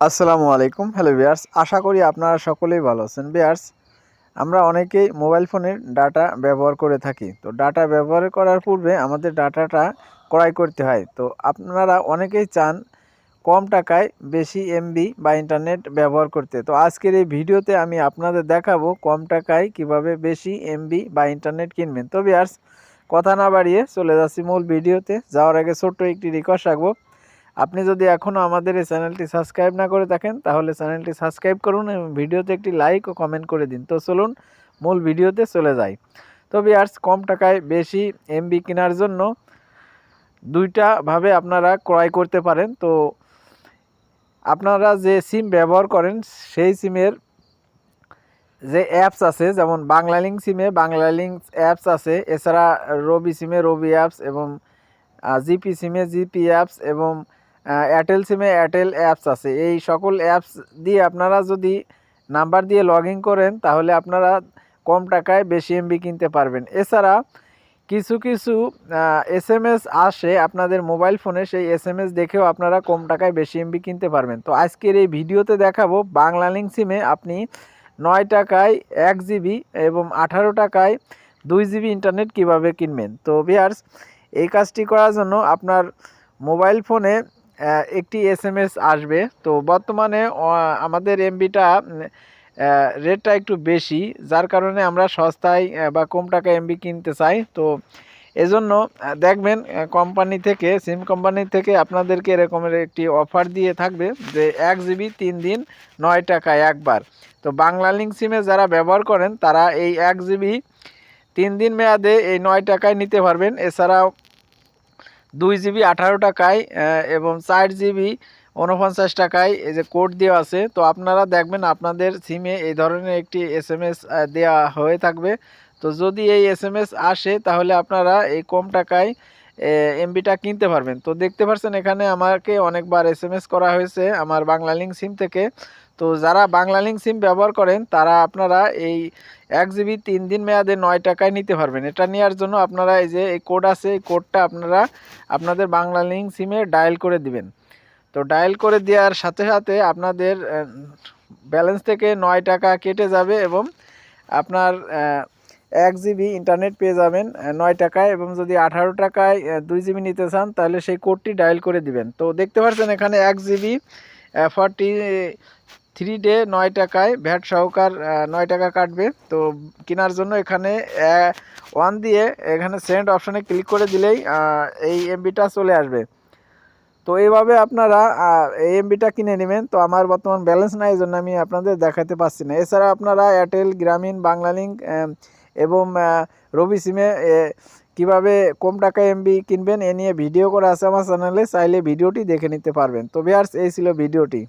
আসসালামু আলাইকুম। Hello viewers, আশা করি আপনারা সকলেই ভালো আছেন। ভিউয়ার্স, আমরা অনেকেই মোবাইল ফোনের ডাটা ব্যবহার করে থাকি। তো ডাটা ব্যবহার করার পূর্বে আমাদের ডাটাটা ক্রয় করতে হয়। তো আপনারা অনেকেই চান কম টাকায় বেশি এমবি বা ইন্টারনেট ব্যবহার করতে। তো আজকের এই ভিডিওতে আমি আপনাদের দেখাবো কম টাকায় কিভাবে বেশি এমবি বা ইন্টারনেট কিনবেন। তো ভিউয়ার্স, কথা না বাড়িয়ে চলে যাচ্ছি মূল ভিডিওতে। যাওয়ার আগে ছোট্ট একটি রিকোয়েস্ট রাখবো, আপনি যদি এখনও আমাদের এই চ্যানেলটি সাবস্ক্রাইব না করে থাকেন তাহলে চ্যানেলটি সাবস্ক্রাইব করুন এবং ভিডিওতে একটি লাইক ও কমেন্ট করে দিন। তো চলুন মূল ভিডিওতে চলে যাই। তো ভিউয়ার্স, কম টাকায় বেশি এমবি কেনার জন্য দুইটা ভাবে আপনারা ক্রয় করতে পারেন। তো আপনারা যে সিম ব্যবহার করেন সেই সিমের যে অ্যাপস আছে, যেমন বাংলালিংক সিমে বাংলালিংক অ্যাপস আছে, এছাড়া রবি সিমে রবি অ্যাপস এবং জিপি সিমে জিপি অ্যাপস এবং এয়ারটেল সিমে এয়ারটেল অ্যাপস আছে। এই সকল অ্যাপস দিয়ে আপনারা যদি নাম্বার দিয়ে লগ ইন করেন তাহলে আপনারা কম টাকায় বেশি এমবি কিনতে পারবেন। এছাড়া কিছু কিছু এসএমএস আসে আপনাদের মোবাইল ফোনে, সেই এসএমএস দেখেও আপনারা কম টাকায় বেশি এমবি কিনতে পারবেন। তো আজকের এই ভিডিওতে দেখাবো বাংলালিংক সিমে আপনি 9 টাকায় 1 জিবি এবং 18 টাকায় 2 জিবি ইন্টারনেট কিভাবে কিনবেন। তো ভিউয়ার্স, এই কাজটি করার জন্য আপনার মোবাইল ফোনে একটি এসএমএস আসবে। তো বর্তমানে আমাদের এমবিটা রেটটা একটু বেশি, যার কারণে আমরা সস্তায় বা কম টাকায় এমবি কিনতে চাই। তো এজন্য দেখবেন কোম্পানি থেকে, সিম কোম্পানি থেকে আপনাদেরকে এরকমের একটি অফার দিয়ে থাকবে যে 1 জিবি 3 দিন 9 টাকায় একবার। তো বাংলালিংক সিমে যারা ব্যবহার করেন তারা এই 1 জিবি 3 দিন মেয়াদে এই 9 টাকায় নিতে পারবেন। এছাড়াও 2 জিবি 18 টাকায় এবং 4 জিবি 49 টাকায় এই যে কোড দেওয়া আছে। তো আপনারা দেখবেন আপনাদের সিমে এই ধরনের একটি এসএমএস দেওয়া হয়ে থাকবে। তো যদি এই এসএমএস আসে তাহলে আপনারা এই কম টাকায় এমবিটা কিনতে পারবেন। তো দেখতে পাচ্ছেন এখানে আমাকে অনেকবার এসএমএস করা হয়েছে আমার বাংলালিংক সিম থেকে। তো যারা বাংলালিংক সিম ব্যবহার করেন তারা আপনারা এই 1 জিবি 3 দিন মেয়াদে 9 টাকায় নিতে পারবেন। এটা নেওয়ার জন্য আপনারা এই যে এই কোড আছে, এই কোডটা আপনারা আপনাদের বাংলালিংক সিমে ডায়াল করে দিবেন। তো ডায়াল করে দেওয়ার সাথে সাথে আপনাদের ব্যালেন্স থেকে 9 টাকা কেটে যাবে এবং আপনার 1 জিবি ইন্টারনেট পেয়ে যাবেন 9 টাকায়। এবং যদি 18 টাকায় 2 জিবি নিতে চান তাহলে সেই কোডটি ডায়াল করে দিবেন। তো দেখতে পাচ্ছেন এখানে 1 জিবি 43 ডে 9 টাকায় ভ্যাট সহকার 9 টাকা কাটবে। তো কেনার জন্য এখানে 1 দিয়ে এখানে সেন্ড অপশানে ক্লিক করে দিলেই এই এমবিটা চলে আসবে। তো এইভাবে আপনারা এই এমবিটা কিনে নেবেন। তো আমার বর্তমান ব্যালেন্স নাই, এই জন্য আমি আপনাদের দেখাতে পাচ্ছি না। এছাড়া আপনারা এয়ারটেল, গ্রামীণ, বাংলালিংক এবং রবি সিমে কীভাবে কম টাকায় এমবি কিনবেন এ নিয়ে ভিডিও করা আছে আমার চ্যানেলে, চাইলে ভিডিওটি দেখে নিতে পারবেন। তো ভিউয়ার্স, এই ছিল ভিডিওটি।